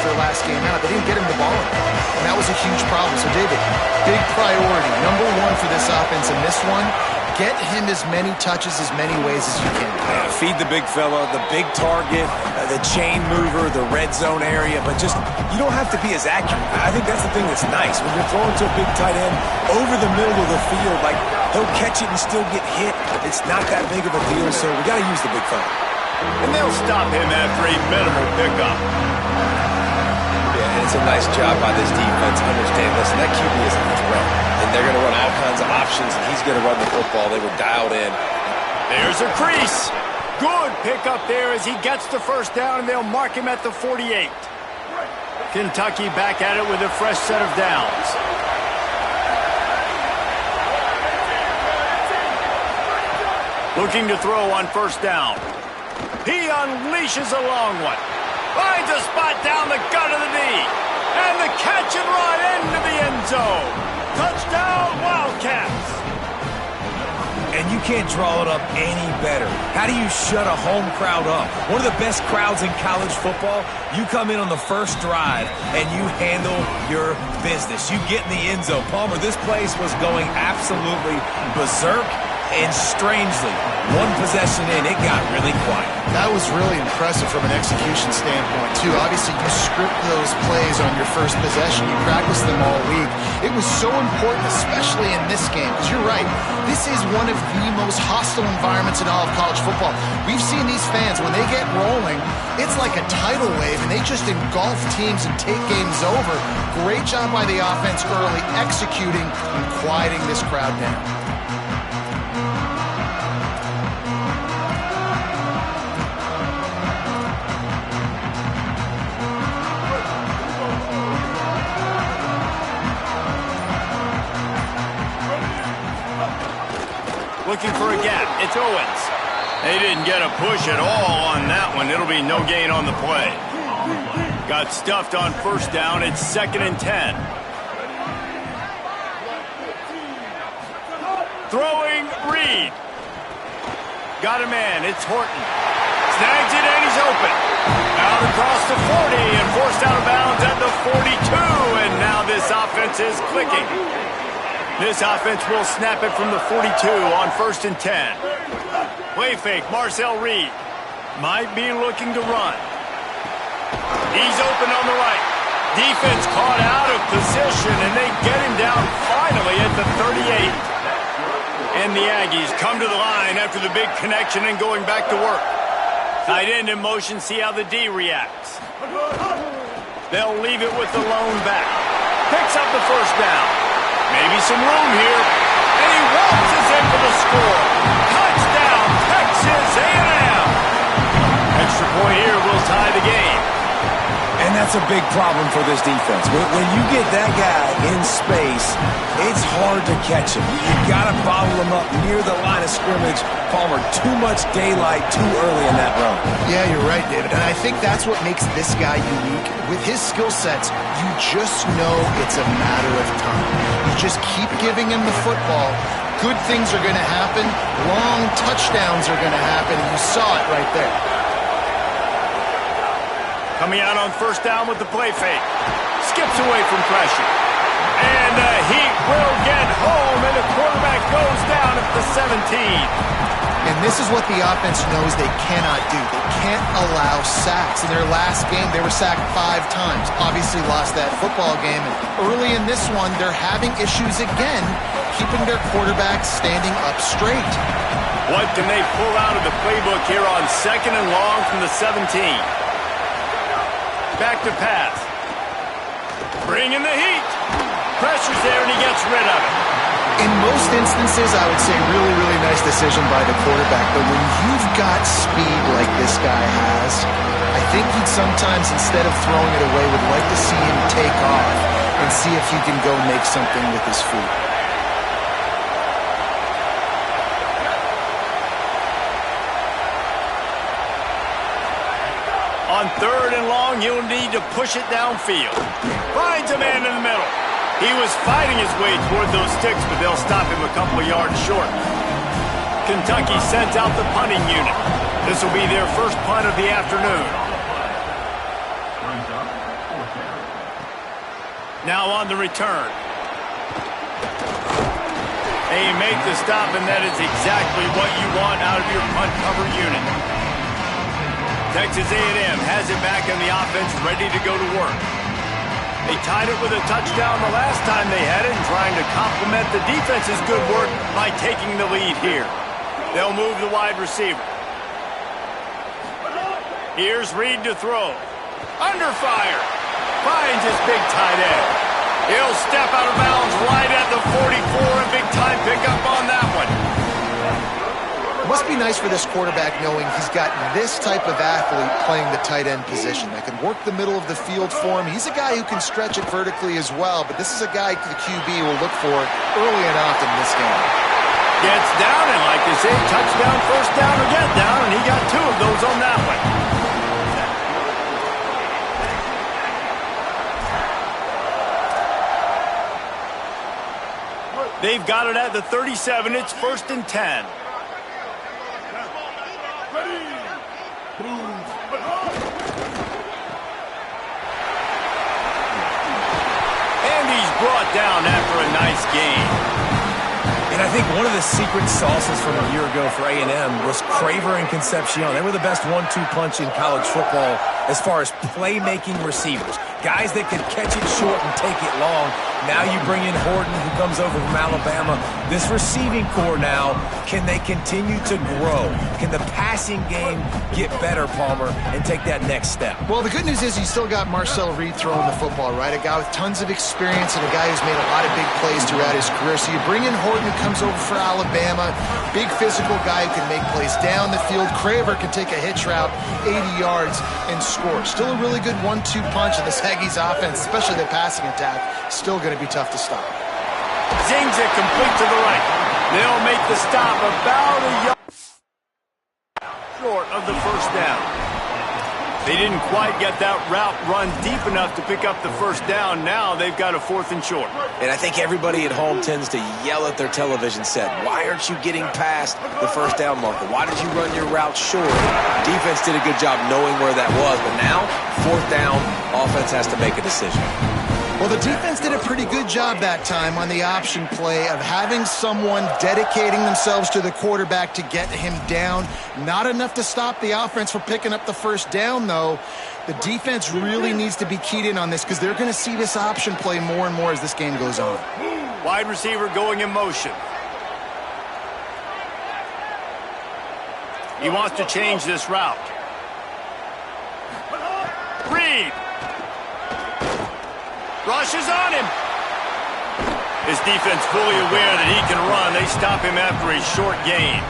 their last game out. They didn't get him the ball, and that was a huge problem. So, David, big priority. Number one for this offense in this one, get him as many touches, as many ways as you can. Yeah, feed the big fella, the big target, the chain mover, the red zone area, but just, you don't have to be as accurate. I think that's the thing that's nice. When you're throwing to a big tight end over the middle of the field, like, he'll catch it and still get hit. It's not that big of a deal, so we got to use the big fella. And they'll stop him after a minimal pickup. Yeah, and it's a nice job by this defense. Understand, listen, that QB is a threat, and they're going to run all kinds of options, and he's going to run the football. They were dialed in. There's a crease. Good pickup there as he gets the first down, and they'll mark him at the 48. Kentucky back at it with a fresh set of downs. Looking to throw on first down. He unleashes a long one. Finds a spot down the gut of the knee. And the catch and run into the end zone. Touchdown, Wildcats. And you can't draw it up any better. How do you shut a home crowd up? One of the best crowds in college football. You come in on the first drive and you handle your business. You get in the end zone. Palmer, this place was going absolutely berserk. And strangely, one possession in, it got really quiet. That was really impressive from an execution standpoint, too. Obviously, you script those plays on your first possession. You practice them all week. It was so important, especially in this game, because you're right. This is one of the most hostile environments in all of college football. We've seen these fans, when they get rolling, it's like a tidal wave, and they just engulf teams and take games over. Great job by the offense early, executing and quieting this crowd down. Looking for a gap. It's Owens. They didn't get a push at all on that one. It'll be no gain on the play. Got stuffed on first down. It's 2nd and 10. Throwing Reed. Got a man. It's Horton. Snags it and he's open. Out across the 40 and forced out of bounds at the 42. And now this offense is clicking. This offense will snap it from the 42 on 1st and 10. Play fake, Marcel Reed. Might be looking to run. He's open on the right. Defense caught out of position, and they get him down finally at the 38. And the Aggies come to the line after the big connection and going back to work. Tight end in motion, see how the D reacts. They'll leave it with the lone back. Picks up the first down. Maybe some room here. And he waltzes in for the score. Touchdown, Texas A&M. Extra point here will tie the game. And that's a big problem for this defense. When you get that guy in space, it's hard to catch him. You got to bottle him up near the line of scrimmage. Palmer, too much daylight too early in that run. Yeah, you're right, David. And I think that's what makes this guy unique. With his skill sets, you just know it's a matter of time. You just keep giving him the football. Good things are going to happen. Long touchdowns are going to happen. And you saw it right there. Coming out on first down with the play fake. Skips away from pressure. And the Heat will get home, and the quarterback goes down at the 17. And this is what the offense knows they cannot do. They can't allow sacks. In their last game, they were sacked 5 times. Obviously lost that football game. And early in this one, they're having issues again, keeping their quarterback standing up straight. What can they pull out of the playbook here on 2nd and long from the 17? Back to pass. Bring in the heat. Pressure's there, and he gets rid of it. In most instances, I would say really, really nice decision by the quarterback. But when you've got speed like this guy has, I think he'd sometimes, instead of throwing it away, would like to see him take off and see if he can go make something with his feet. On 3rd and long, he'll need to push it downfield. Finds a man in the middle. He was fighting his way toward those sticks, but they'll stop him a couple of yards short. Kentucky sends out the punting unit. This will be their first punt of the afternoon. Now on the return. They make the stop, and that is exactly what you want out of your punt cover unit. Texas A&M has it back on the offense, ready to go to work. They tied it with a touchdown the last time they had it, and trying to complement the defense's good work by taking the lead here. They'll move the wide receiver. Here's Reed to throw. Under fire. Finds his big tight end. He'll step out of bounds right at the 44, and big time pickup on that one. It must be nice for this quarterback knowing he's got this type of athlete playing the tight end position that can work the middle of the field for him. He's a guy who can stretch it vertically as well, but this is a guy the QB will look for early and often in this game. Gets down, and like they say, touchdown, first down, or get down, and he got 2 of those on that one. They've got it at the 37. It's 1st and 10. And he's brought down after a nice game. And I think one of the secret sauces from a year ago for A&M was Craver and Concepcion. They were the best 1-2 punch in college football as far as playmaking receivers. Guys that could catch it short and take it long. Now you bring in Horton, who comes over from Alabama. This receiving core now, can they continue to grow? Can the passing game get better, Palmer, and take that next step? Well, the good news is you still got Marcel Reed throwing the football, right? A guy with tons of experience and a guy who's made a lot of big plays throughout his career. So you bring in Horton, who comes over for Alabama. Big physical guy who can make plays down the field. Craver can take a hitch route 80 yards and score. Still a really good 1-2 punch in this Aggies offense, especially the passing attack. Still going to be tough to stop. Zings it complete to the right. They'll make the stop about a yard short of the first down. They didn't quite get that route run deep enough to pick up the first down. Now they've got a 4th and short. And I think everybody at home tends to yell at their television set, why aren't you getting past the first down marker? Why did you run your route short? Defense did a good job knowing where that was, but now, 4th down, offense has to make a decision. Well, the defense did a pretty good job that time on the option play of having someone dedicating themselves to the quarterback to get him down. Not enough to stop the offense from picking up the first down, though. The defense really needs to be keyed in on this because they're going to see this option play more and more as this game goes on. Wide receiver going in motion. He wants to change this route. Reed. Rushes on him. His defense fully aware that he can run. They stop him after a short gain.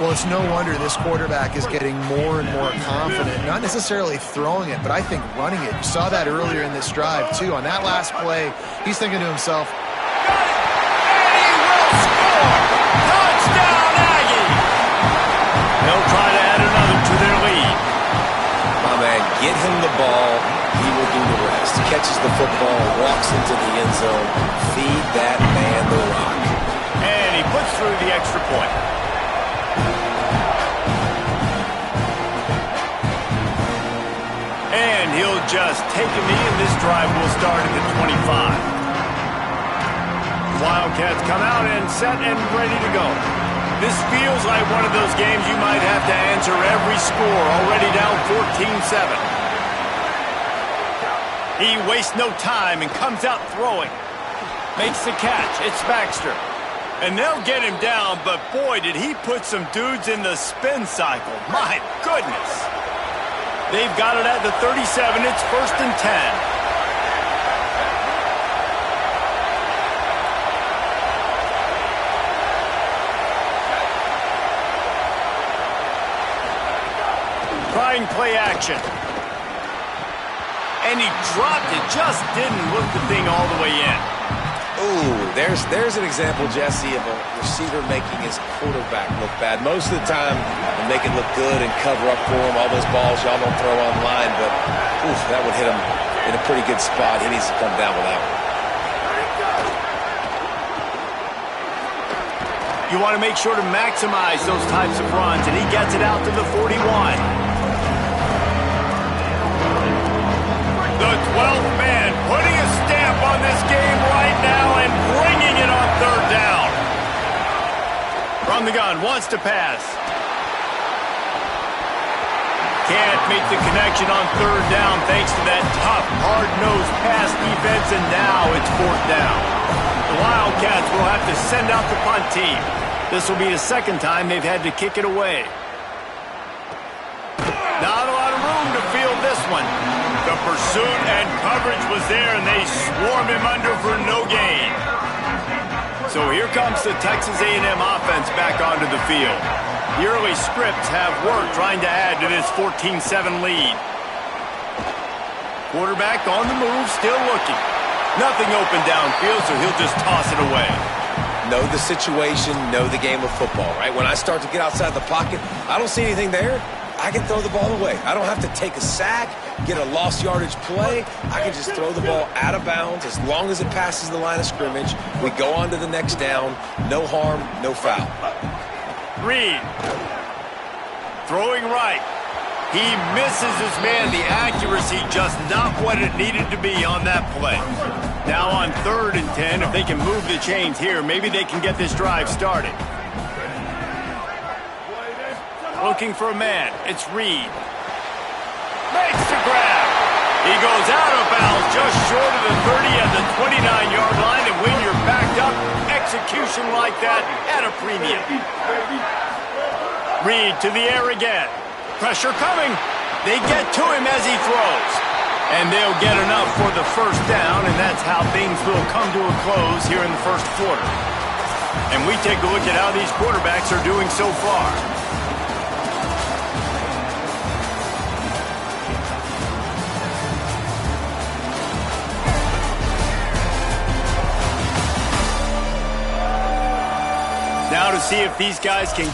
Well, it's no wonder this quarterback is getting more and more confident, not necessarily throwing it, but I think running it. You saw that earlier in this drive, too. On that last play, he's thinking to himself, got it, and he will score! Touchdown, Aggie! They'll try to add another to their lead. My man, get him the ball. He will do the rest. Catches the football, walks into the end zone. Feed that man the rock. And he puts through the extra point. And he'll just take a knee, and this drive will start at the 25. Wildcats come out and set and ready to go. This feels like one of those games you might have to answer every score, already down 14-7. He wastes no time and comes out throwing. Makes the catch. It's Baxter. And they'll get him down, but boy, did he put some dudes in the spin cycle. My goodness. They've got it at the 37. It's 1st and 10. Trying play action. And he dropped it, just didn't look the thing all the way in. Ooh, there's an example, Jesse, of a receiver making his quarterback look bad. Most of the time, they make it look good and cover up for him. All those balls y'all don't throw online, but oof, that would hit him in a pretty good spot. He needs to come down with that one. You want to make sure to maximize those types of runs, and he gets it out to the 41. The 12th man putting a stamp on this game right now and bringing it on third down. From the gun, wants to pass. Can't make the connection on third down thanks to that tough, hard-nosed pass defense, and now it's fourth down. The Wildcats will have to send out the punt team. This will be the second time they've had to kick it away. Not a lot of room to field this one. The pursuit and coverage was there, and they swarm him under for no gain. So here comes the Texas A&M offense back onto the field. The early scripts have worked trying to add to this 14-7 lead. Quarterback on the move, still looking. Nothing open downfield, so he'll just toss it away. Know the situation, know the game of football, right? When I start to get outside the pocket, I don't see anything there. I can throw the ball away. I don't have to take a sack, get a lost yardage play. I can just throw the ball out of bounds as long as it passes the line of scrimmage. We go on to the next down. No harm, no foul. Reed. Throwing right. He misses his man. The accuracy just not what it needed to be on that play. Now on 3rd and 10, if they can move the chains here, maybe they can get this drive started. Looking for a man. It's Reed. Makes the grab. He goes out of bounds just short of the 30 at the 29-yard line, and when you're backed up, execution like that at a premium. Reed to the air again. Pressure coming. They get to him as he throws. And they'll get enough for the first down, and that's how things will come to a close here in the first quarter. And we take a look at how these quarterbacks are doing so far. Now to see if these guys can...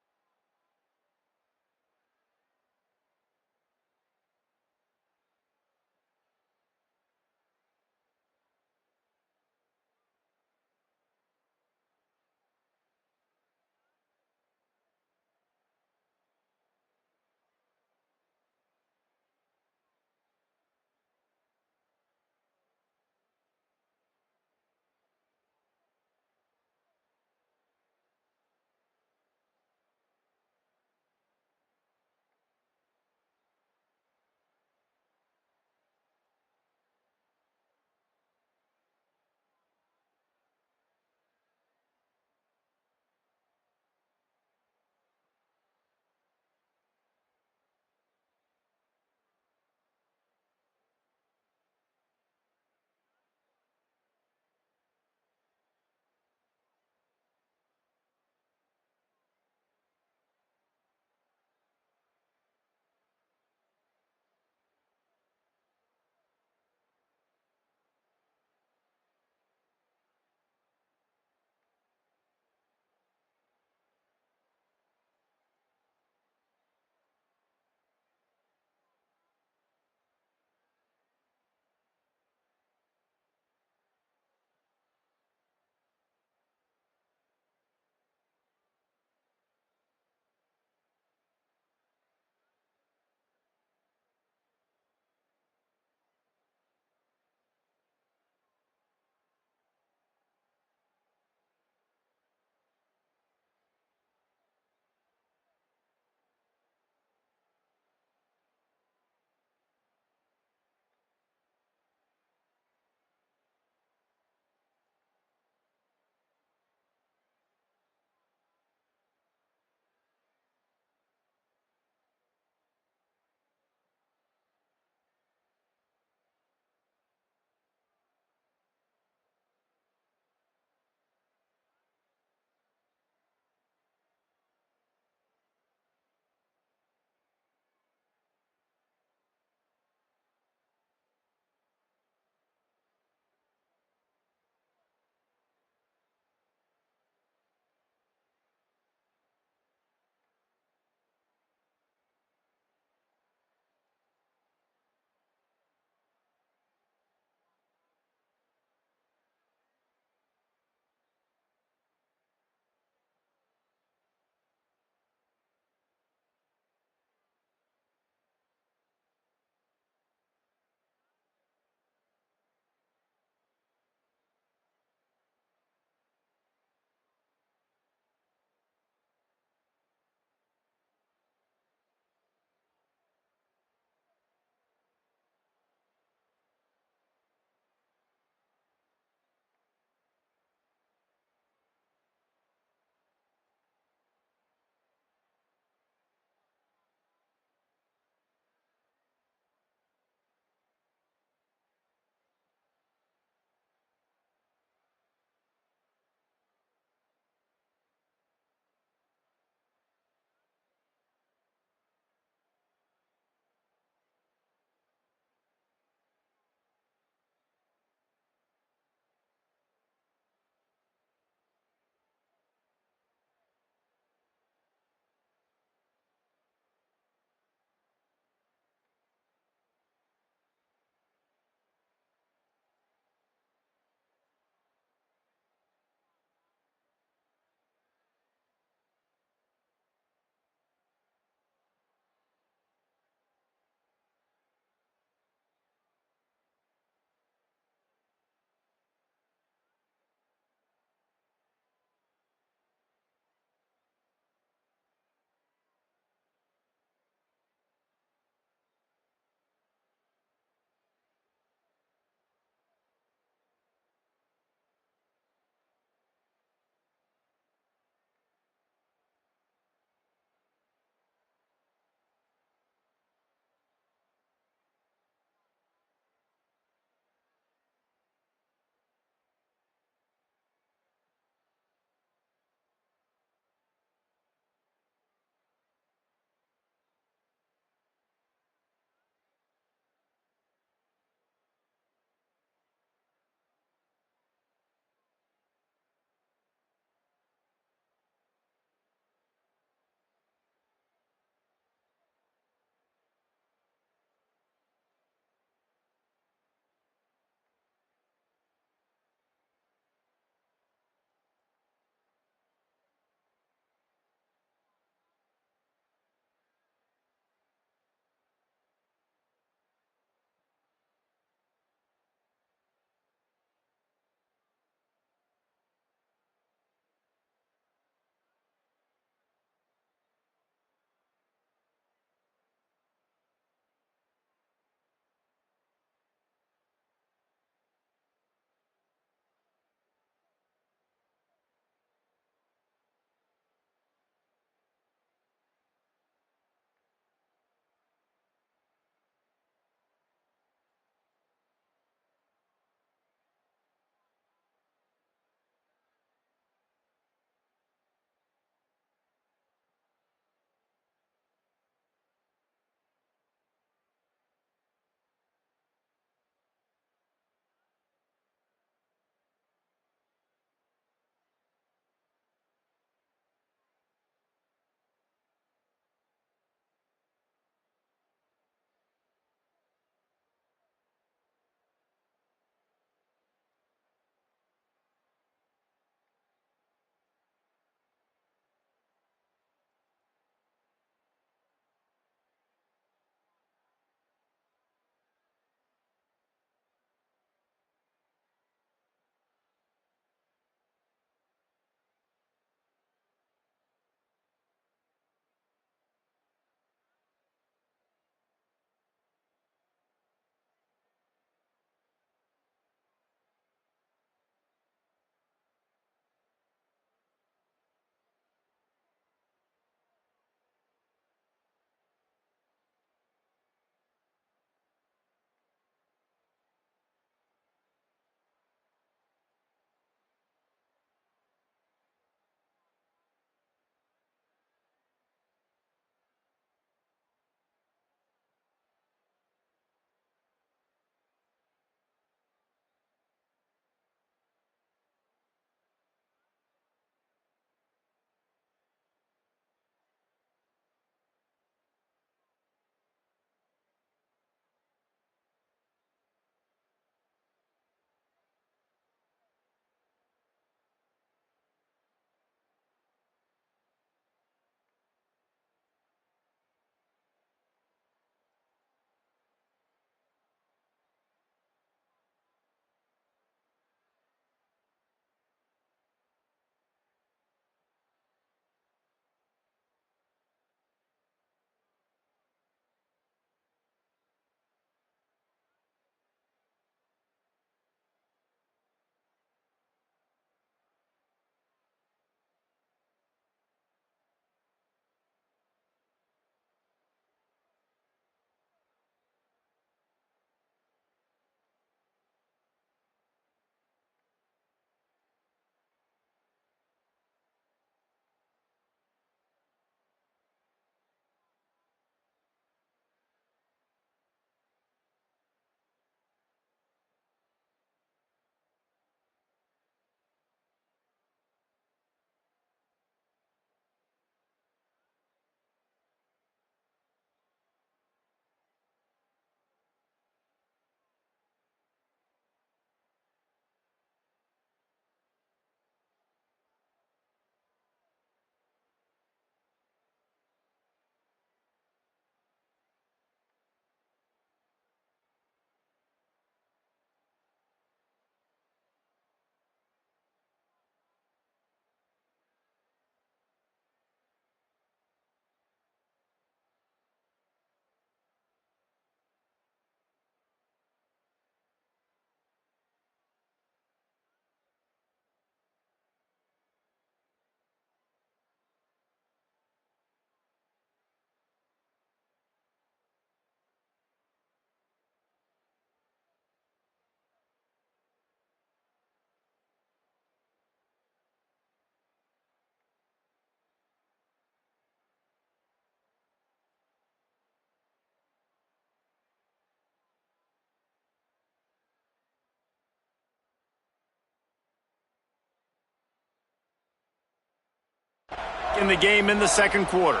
in the game in the second quarter.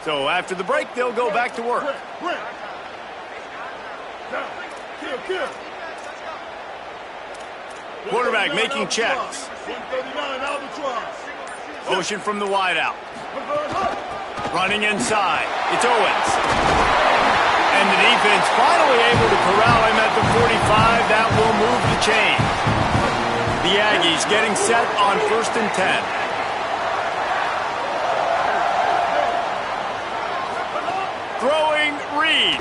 So after the break, they'll go back to work. Quarterback making checks. Motion from the wideout. Running inside. It's Owens. And the defense finally able to corral him at the 45. That will move the chain. The Aggies getting set on 1st and 10. Throwing Reed.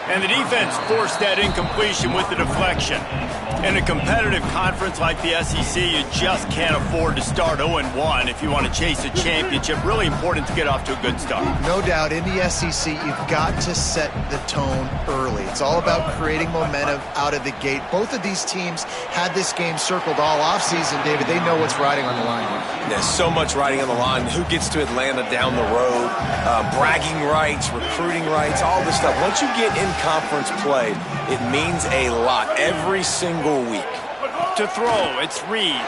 And the defense forced that incompletion with the deflection. In a competitive conference like the SEC, you just can't afford to start 0-1 if you want to chase a championship. Really important to get off to a good start. No doubt, in the SEC, you've got to set the tone early. It's all about creating momentum out of the gate. Both of these teams had this game circled all offseason, David. They know what's riding on the line. There's so much riding on the line. Who gets to Atlanta down the road? Bragging rights, recruiting rights, all this stuff. Once you get in conference play, it means a lot every single week. To throw, it's Reed.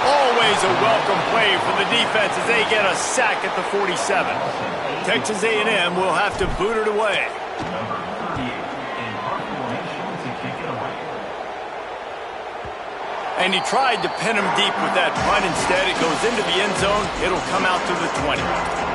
Always a welcome play for the defense as they get a sack at the 47. Texas A&M will have to boot it away. And he tried to pin him deep with that punt. Instead, it goes into the end zone. It'll come out to the 20.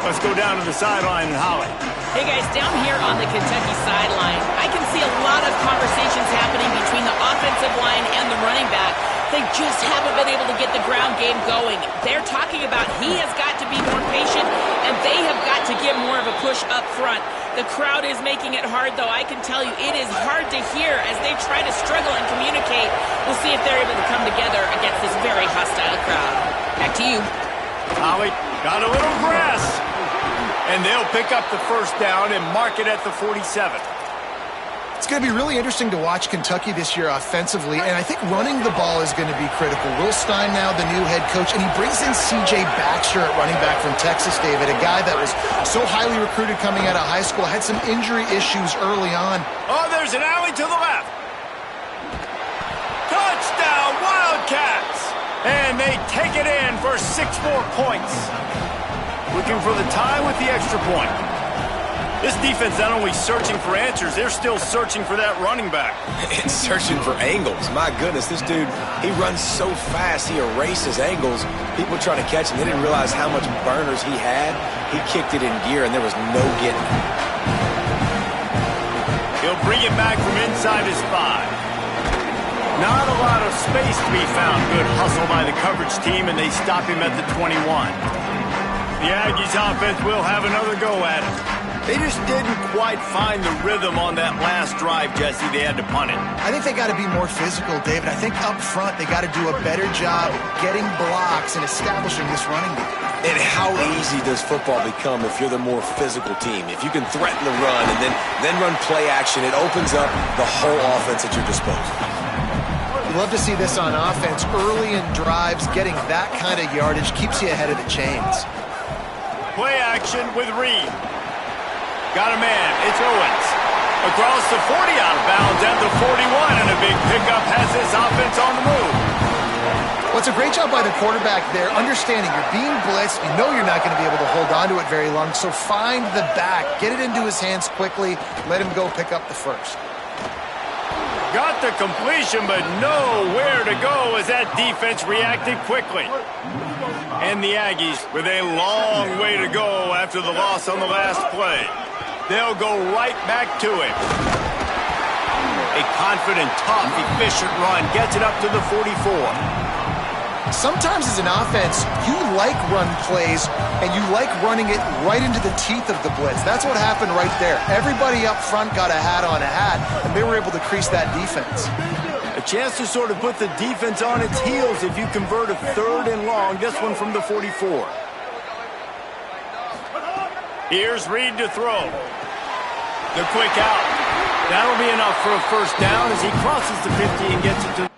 Let's go down to the sideline and Holly. Hey, guys, down here on the Kentucky sideline, I can see a lot of conversations happening between the offensive line and the running back. They just haven't been able to get the ground game going. They're talking about he has got to be more patient, and they have got to give more of a push up front. The crowd is making it hard, though. I can tell you it is hard to hear as they try to struggle and communicate. We'll see if they're able to come together against this very hostile crowd. Back to you. Holly got a little grass. And they'll pick up the first down and mark it at the 47. It's going to be really interesting to watch Kentucky this year offensively, and I think running the ball is going to be critical. Will Stein now the new head coach, and he brings in C.J. Baxter at running back from Texas, David, a guy that was so highly recruited coming out of high school, had some injury issues early on. Oh, there's an alley to the left. Touchdown, Wildcats! And they take it in for 6 more points. Looking for the tie with the extra point. This defense not only searching for answers, they're still searching for that running back. And searching for angles. My goodness, this dude, he runs so fast, he erases angles. People trying to catch him, they didn't realize how much burners he had. He kicked it in gear, and there was no getting it. He'll bring it back from inside his 5. Not a lot of space to be found. Good hustle by the coverage team, and they stop him at the 21. The Aggies offense will have another go at it. They just didn't quite find the rhythm on that last drive, Jesse. They had to punt it. I think they got to be more physical, David. I think up front they got to do a better job getting blocks and establishing this running game. And how easy does football become if you're the more physical team? If you can threaten the run and then run play action, it opens up the whole offense at your disposal. We'd love to see this on offense. Early in drives, getting that kind of yardage keeps you ahead of the chains. Play action with Reed. Got a man. It's Owens. Across the 40, out of bounds at the 41, and a big pickup has this offense on the move. Well, it's a great job by the quarterback there, understanding you're being blitzed. You know you're not going to be able to hold on to it very long, so find the back. Get it into his hands quickly. Let him go pick up the first. Got the completion, but nowhere to go as that defense reacted quickly. And the Aggies with a long way to go after the loss on the last play. They'll go right back to it. A confident, tough, efficient run gets it up to the 44. Sometimes as an offense, you like run plays, and you like running it right into the teeth of the blitz. That's what happened right there. Everybody up front got a hat on a hat, and they were able to crease that defense. A chance to sort of put the defense on its heels if you convert a 3rd and long. This one from the 44. Here's Reed to throw. The quick out. That'll be enough for a first down as he crosses the 50 and gets it to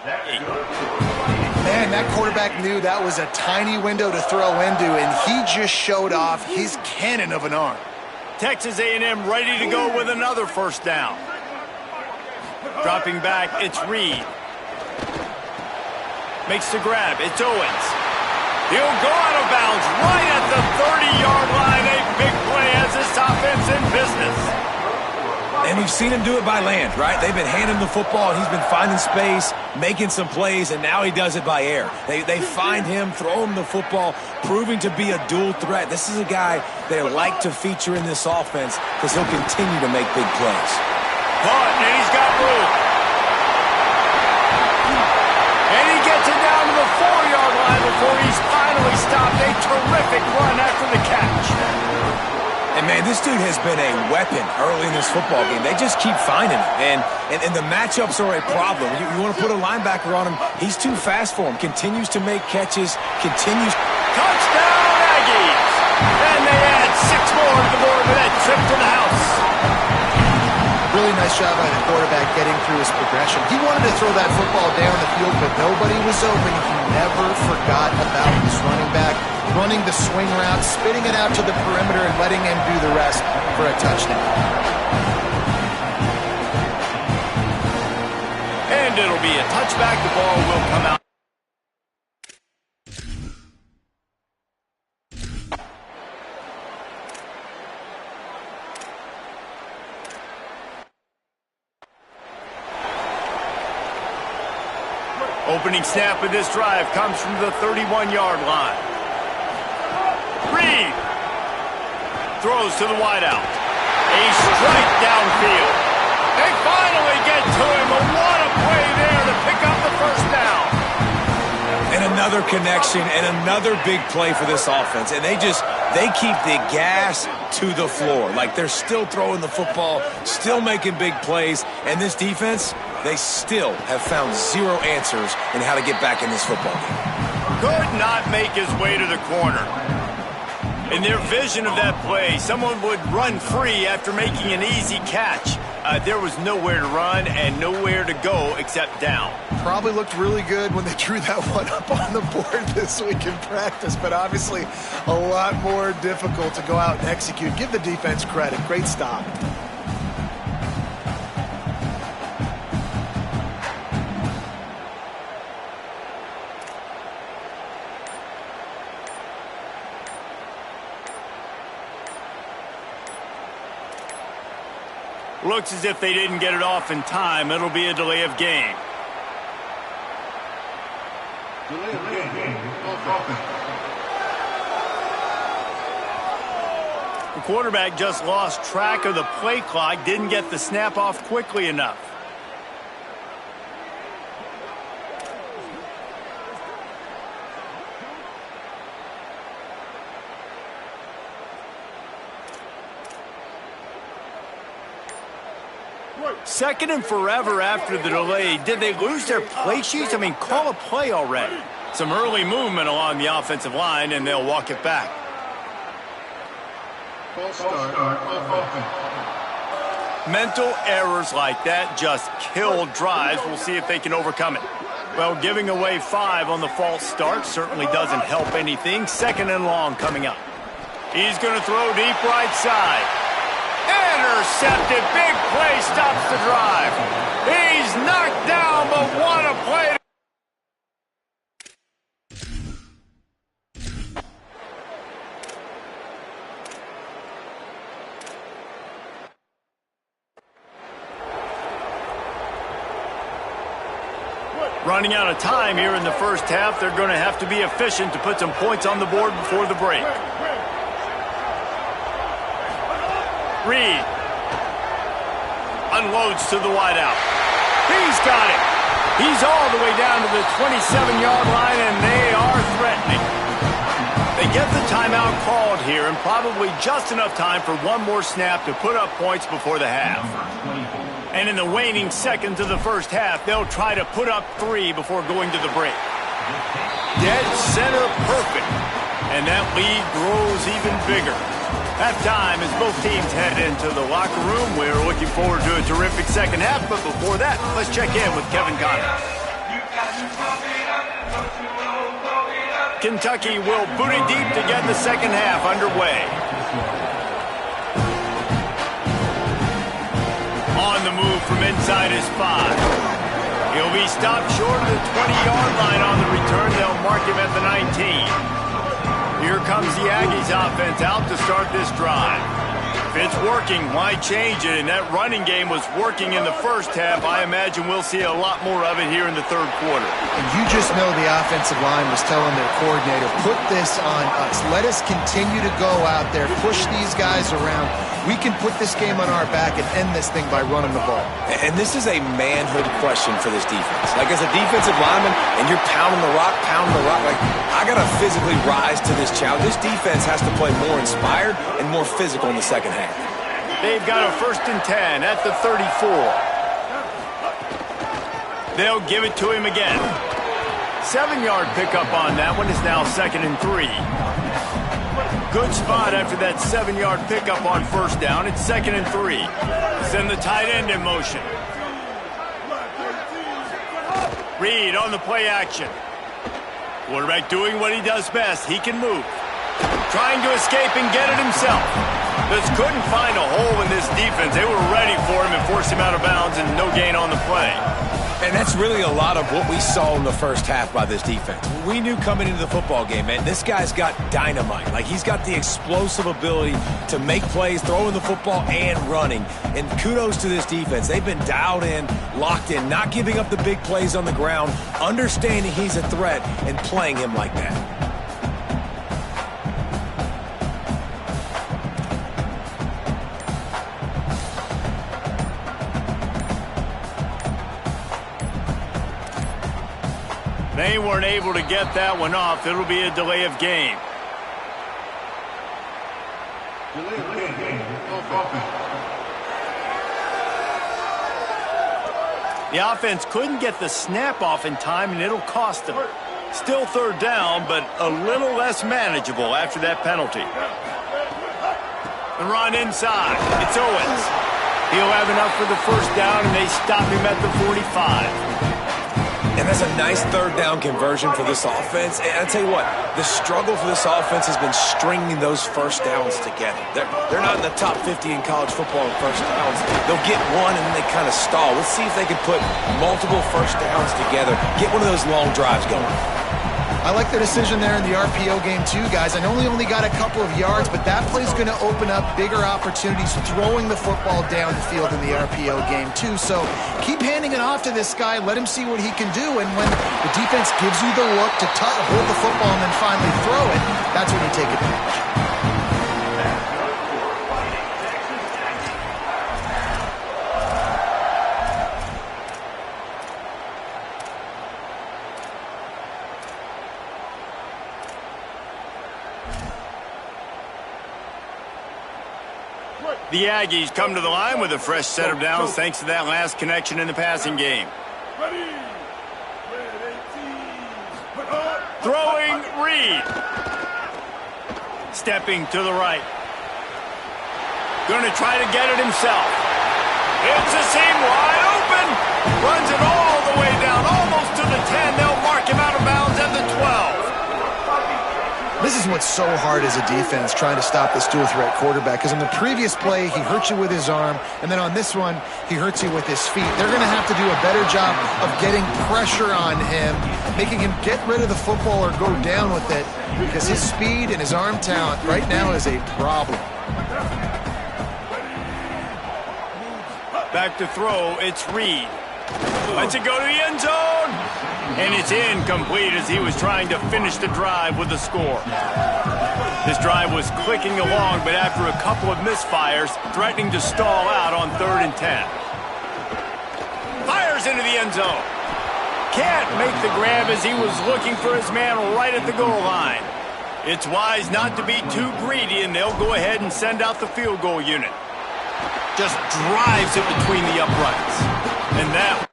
Man, that quarterback knew that was a tiny window to throw into, and he just showed off his cannon of an arm. Texas A&M ready to go with another first down. Dropping back, it's Reed. Makes the grab, it's Owens. He'll go out of bounds right at the 30-yard line. A big play as this offense in business. And we've seen him do it by land, right? They've been handing the football, and he's been finding space, making some plays, and now he does it by air. They find him, throw him the football, proving to be a dual threat. This is a guy they like to feature in this offense because he'll continue to make big plays. But, and he's got room. And he gets it down to the 4-yard line before he's finally stopped. A terrific run after the catch. And, man, this dude has been a weapon early in this football game. They just keep finding him. And the matchups are a problem. You want to put a linebacker on him, he's too fast for him. Continues to make catches, continues. Touchdown, Aggies! And they add 6 more to the board with that trip to the house. Really nice job by the quarterback getting through his progression. He wanted to throw that football down the field, but nobody was open. He never forgot about his running back, running the swing route, spitting it out to the perimeter, and letting him do the rest for a touchdown. And it'll be a touchback. The ball will come out. Opening snap of this drive comes from the 31-yard line. Reed throws to the wideout. A strike downfield. They finally get to him, but what a play there to pick up the first down. And another connection and another big play for this offense. And they keep the gas to the floor. Like they're still throwing the football, still making big plays. And this defense, they still have found zero answers in how to get back in this football game. Could not make his way to the corner. In their vision of that play, someone would run free after making an easy catch. There was nowhere to run and nowhere to go except down. Probably looked really good when they drew that one up on the board this week in practice, but obviously a lot more difficult to go out and execute. Give the defense credit. Great stop. Looks as if they didn't get it off in time. It'll be a delay of game. The quarterback just lost track of the play clock, didn't get the snap off quickly enough. Second and forever after the delay. Did they lose their play sheets? I mean, call a play already. Some early movement along the offensive line, and they'll walk it back. Mental errors like that just kill drives. We'll see if they can overcome it. Well, giving away 5 on the false start certainly doesn't help anything. Second and long coming up. He's going to throw deep right side. Intercepted. Big play stops the drive. He's knocked down, but what a play. Running out of time here in the first half. They're going to have to be efficient to put some points on the board before the break. Reed unloads to the wideout. He's got it. He's all the way down to the 27-yard line, and they are threatening. They get the timeout called here, and probably just enough time for one more snap to put up points before the half. And in the waning seconds of the first half, they'll try to put up 3 before going to the break. Dead center perfect. And that lead grows even bigger. Halftime as both teams head into the locker room. We're looking forward to a terrific second half, but before that, let's check in with Kevin Connors. Kentucky will boot it deep to get the second half underway. On the move from inside his 5. He'll be stopped short of the 20-yard line on the return. They'll mark him at the 19. Here comes the Aggies offense out to start this drive. If it's working, why change it? And that running game was working in the first half. I imagine we'll see a lot more of it here in the third quarter. And you just know the offensive line was telling their coordinator, put this on us. Let us continue to go out there, push these guys around. We can put this game on our back and end this thing by running the ball. And this is a manhood question for this defense. Like, as a defensive lineman, and you're pounding the rock, like, I got to physically rise to this challenge. This defense has to play more inspired and more physical in the second half. They've got a 1st and 10 at the 34. They'll give it to him again. 7-yard pickup on that one is now 2nd and 3. Good spot after that 7-yard pickup on 1st down. It's 2nd and 3. Send the tight end in motion. Reed on the play action. Quarterback doing what he does best. He can move. Trying to escape and get it himself. Just couldn't find a hole in this defense. They were ready for him and forced him out of bounds, and no gain on the play. And that's really a lot of what we saw in the first half by this defense. We knew coming into the football game, man, this guy's got dynamite. Like, he's got the explosive ability to make plays, throwing the football and running. And kudos to this defense. They've been dialed in, locked in, not giving up the big plays on the ground, understanding he's a threat, and playing him like that. They weren't able to get that one off. It'll be a delay of game. The offense couldn't get the snap off in time, and it'll cost them. Still 3rd down, but a little less manageable after that penalty. The run inside. It's Owens. He'll have enough for the 1st down, and they stop him at the 45. And that's a nice 3rd down conversion for this offense. And I tell you what, the struggle for this offense has been stringing those 1st downs together. They're not in the top 50 in college football in 1st downs. They'll get one and then they kind of stall. Let's see if they can put multiple 1st downs together, get one of those long drives going. I like the decision there in the RPO game too, guys. I know he only got a couple of yards, but that play's going to open up bigger opportunities throwing the football down the field in the RPO game too. So keep handing it off to this guy. Let him see what he can do. And when the defense gives you the look to hold the football and then finally throw it, that's when you take advantage. The Aggies come to the line with a fresh set of downs thanks to that last connection in the passing game. Throwing Reed. Stepping to the right. Going to try to get it himself. It's a seam wide open. Runs it all the way down, almost to the 10. They'll mark him out of bounds at the 12. This is what's so hard as a defense, trying to stop this dual-threat quarterback, because in the previous play, he hurt you with his arm, and then on this one, he hurts you with his feet. They're going to have to do a better job of getting pressure on him, making him get rid of the football or go down with it, because his speed and his arm talent right now is a problem. Back to throw, it's Reed. Lets it go to the end zone. And it's incomplete as he was trying to finish the drive with the score. This drive was clicking along, but after a couple of misfires, threatening to stall out on 3rd and 10. Fires into the end zone. Can't make the grab as he was looking for his man right at the goal line. It's wise not to be too greedy, and they'll go ahead and send out the field goal unit. Just drives it between the uprights. And that...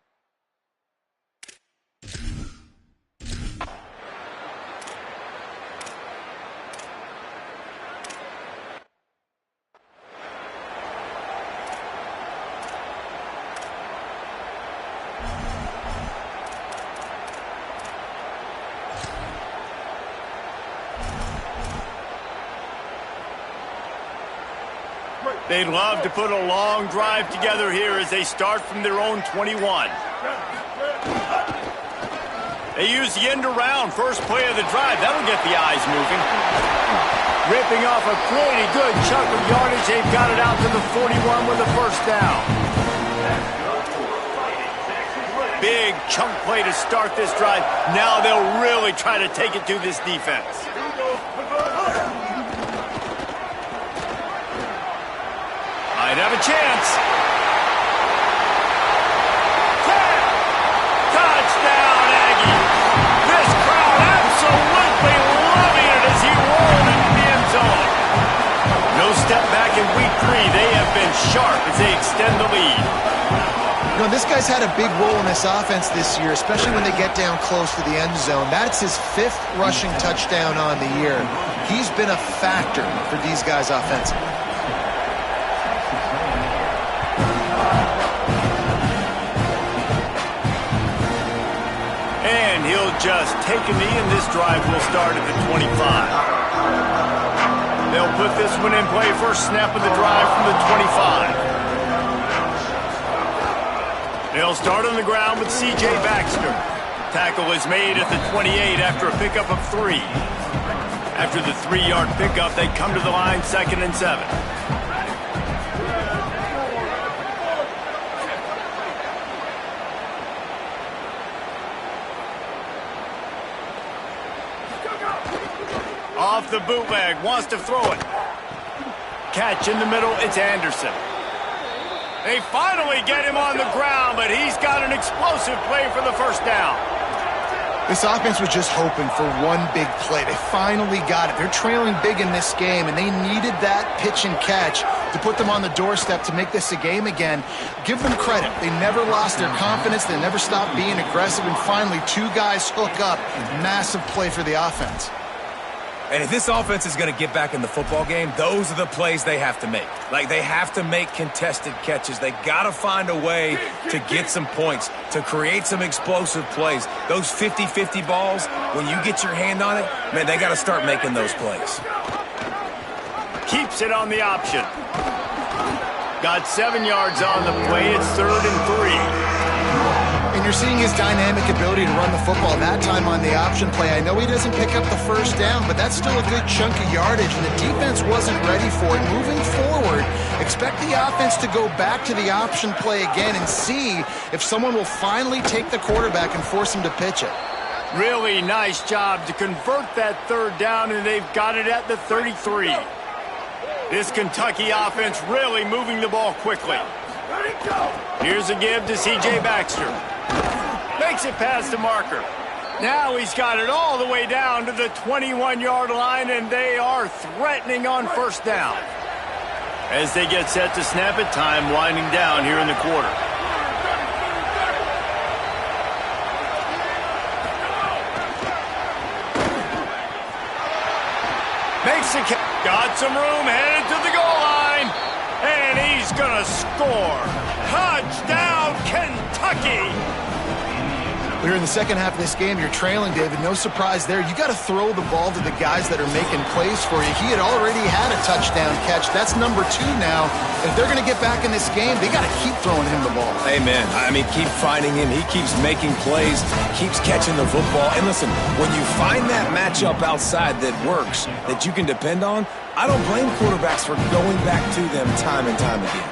They'd love to put a long drive together here as they start from their own 21. They use the end around first play of the drive. That'll get the eyes moving. Ripping off a pretty good chunk of yardage. They've got it out to the 41 with a first down. Big chunk play to start this drive. Now they'll really try to take it to this defense. Might have a chance. Touchdown, Aggie. This crowd absolutely loving it as he rolled into the end zone. No step back in week 3. They have been sharp as they extend the lead. You know, this guy's had a big role in this offense this year, especially when they get down close to the end zone. That's his 5th rushing touchdown on the year. He's been a factor for these guys offensively. And he'll just take a knee, and this drive will start at the 25. They'll put this one in play. First snap of the drive from the 25. They'll start on the ground with C.J. Baxter. Tackle is made at the 28 after a pickup of 3. After the 3-yard pickup, they come to the line 2nd and 7. Off the bootleg, wants to throw it. Catch in the middle, it's Anderson. They finally get him on the ground, but he's got an explosive play for the first down. This offense was just hoping for one big play. They finally got it. They're trailing big in this game, and they needed that pitch and catch to put them on the doorstep to make this a game again. Give them credit. They never lost their confidence. They never stopped being aggressive, and finally 2 guys hook up. Massive play for the offense. And if this offense is going to get back in the football game, those are the plays they have to make. Like, they have to make contested catches. They got to find a way to get some points, to create some explosive plays. Those 50-50 balls, when you get your hand on it, man, they got to start making those plays. Keeps it on the option. Got 7 yards on the play. It's 3rd and 3. And you're seeing his dynamic ability to run the football that time on the option play. I know he doesn't pick up the first down, but that's still a good chunk of yardage, and the defense wasn't ready for it. Moving forward, expect the offense to go back to the option play again and see if someone will finally take the quarterback and force him to pitch it. Really nice job to convert that 3rd down, and they've got it at the 33. This Kentucky offense really moving the ball quickly. Here's a give to C.J. Baxter. Makes it past the marker. Now he's got it all the way down to the 21-yard line, and they are threatening on first down. As they get set to snap it, time winding down here in the quarter. Makes it. Got some room, headed to the goal line. And he's going to score. Touchdown, Kentucky! We're in the second half of this game. You're trailing, David. No surprise there. You got to throw the ball to the guys that are making plays for you. He had already had a touchdown catch. That's number 2 now. If they're going to get back in this game, they got to keep throwing him the ball. Amen. I mean, keep finding him. He keeps making plays, keeps catching the football. And listen, when you find that matchup outside that works, that you can depend on, I don't blame quarterbacks for going back to them time and time again.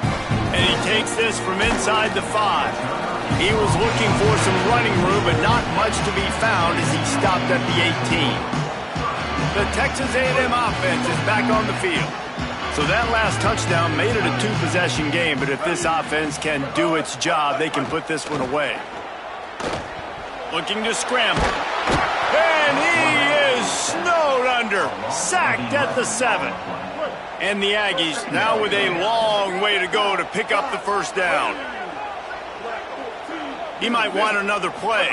And he takes this from inside the 5. He was looking for some running room, but not much to be found as he stopped at the 18. The Texas A&M offense is back on the field. So that last touchdown made it a 2-possession game, but if this offense can do its job, they can put this one away. Looking to scramble. And he is snowed under, sacked at the 7. And the Aggies now with a long way to go to pick up the first down. He might want another play.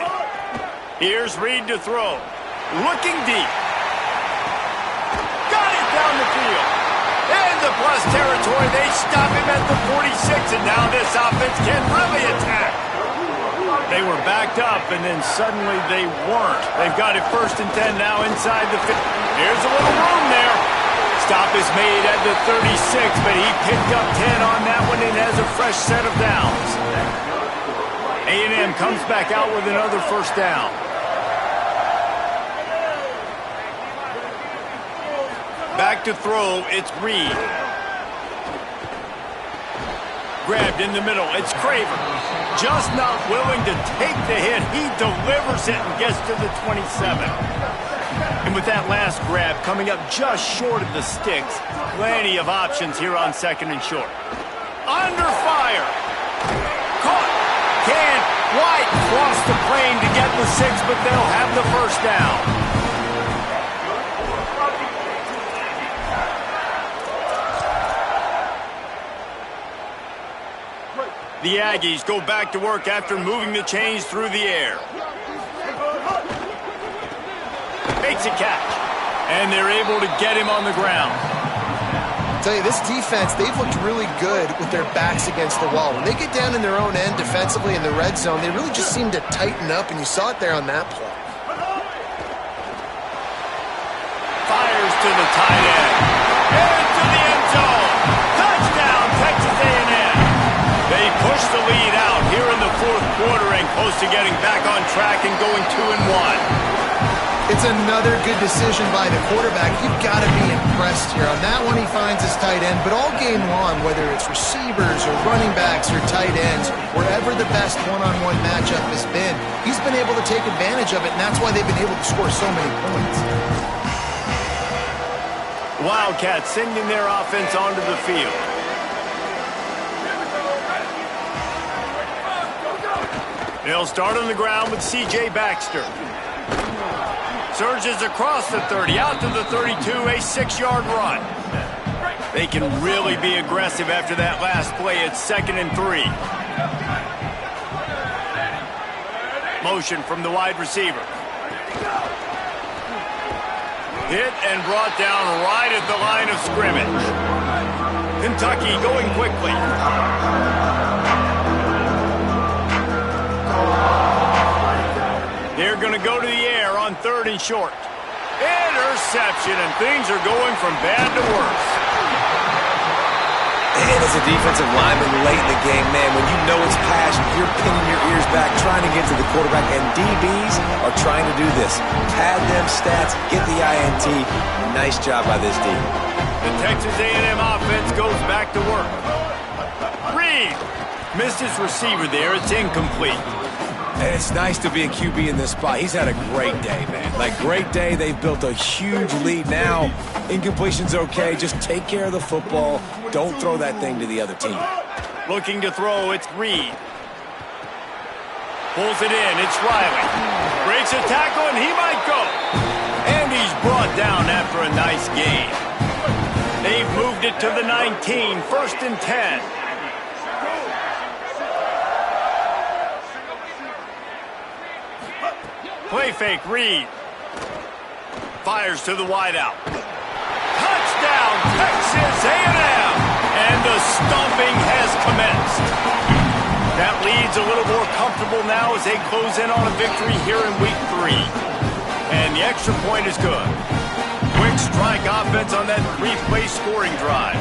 Here's Reed to throw. Looking deep. Got it down the field. In the plus territory, they stop him at the 46, and now this offense can really attack. They were backed up, and then suddenly they weren't. They've got it 1st and 10 now inside the 50. Here's a little room there. Stop is made at the 36, but he picked up 10 on that one and has a fresh set of downs. A&M comes back out with another first down. Back to throw, it's Reed. Grabbed in the middle, it's Craver. Just not willing to take the hit. He delivers it and gets to the 27. And with that last grab coming up just short of the sticks, plenty of options here on second and short. Under fire. Caught. Can White cross the plane to get the 6, but they'll have the first down. The Aggies go back to work after moving the chains through the air. Makes a catch. And they're able to get him on the ground. I tell you, this defense, they've looked really good with their backs against the wall. When they get down in their own end defensively in the red zone, they really just seem to tighten up, and you saw it there on that play. Fires to the tight end. Into the end zone. Touchdown, Texas A&M. They push the lead out here in the fourth quarter and close to getting back on track and going 2-1. It's another good decision by the quarterback. You've got to be impressed here. On that one, he finds his tight end. But all game long, whether it's receivers or running backs or tight ends, wherever the best one-on-one matchup has been, he's been able to take advantage of it, and that's why they've been able to score so many points. Wildcats sending their offense onto the field. They'll start on the ground with C.J. Baxter. Surges across the 30, out to the 32, a 6-yard run. They can really be aggressive after that last play. It's 2nd and 3. Motion from the wide receiver. Hit and brought down right at the line of scrimmage. Kentucky going quickly. They're going to go to the air on 3rd and short. Interception, and things are going from bad to worse. And as a defensive lineman late in the game, man, when you know it's passion, you're pinning your ears back, trying to get to the quarterback, and DBs are trying to do this. Pad them stats, get the INT. Nice job by this D. The Texas A&M offense goes back to work. Reed missed his receiver there. It's incomplete. And it's nice to be a QB in this spot. He's had a great day, man. Like, great day. They've built a huge lead now. Incompletion's okay. Just take care of the football. Don't throw that thing to the other team. Looking to throw, it's Reed. Pulls it in, it's Riley. Breaks a tackle, and he might go. And he's brought down after a nice gain. They've moved it to the 19, 1st and 10. Play fake, Reed. Fires to the wideout. Touchdown, Texas A&M! And the stomping has commenced. That lead's a little more comfortable now as they close in on a victory here in week 3. And the extra point is good. Quick strike offense on that 3-play scoring drive.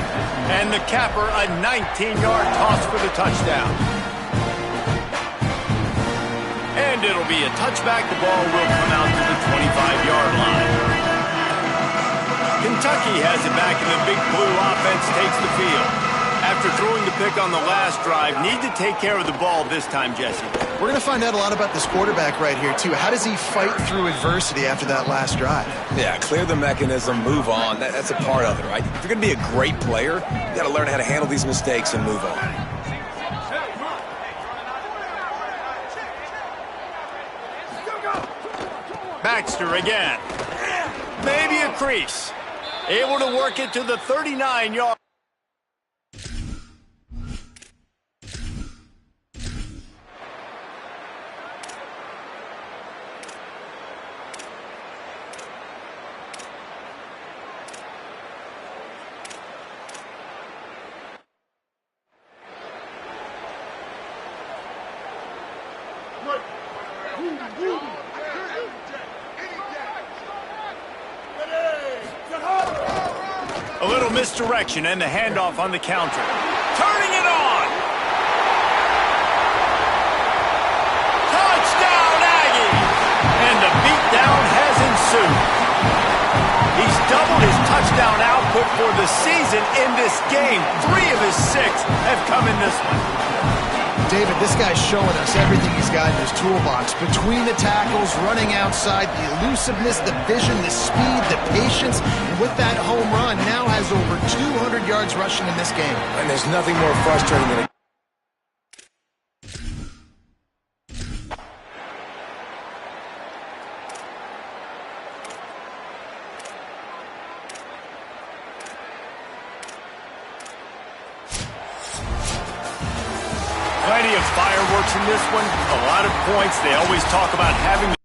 And the capper, a 19-yard toss for the touchdown. And it'll be a touchback. The ball will come out to the 25-yard line. Kentucky has it back, and the Big Blue offense takes the field. After throwing the pick on the last drive, need to take care of the ball this time, Jesse. We're going to find out a lot about this quarterback right here, too. How does he fight through adversity after that last drive? Yeah, clear the mechanism, move on. That's a part of it, right? If you're going to be a great player, you got to learn how to handle these mistakes and move on. Baxter again. Maybe a crease. Able to work it to the 39-yard. misdirection and the handoff on the counter. Turning it on. Touchdown, Aggies! And the beatdown has ensued. He's doubled his touchdown output for the season in this game. 3 of his 6 have come in this one. David, this guy's showing us everything he's got in his toolbox. Between the tackles, running outside, the elusiveness, the vision, the speed, the patience. And with that home run, now has over 200 yards rushing in this game. And there's nothing more frustrating than a Plenty of fireworks in this one. A lot of points. They always talk about having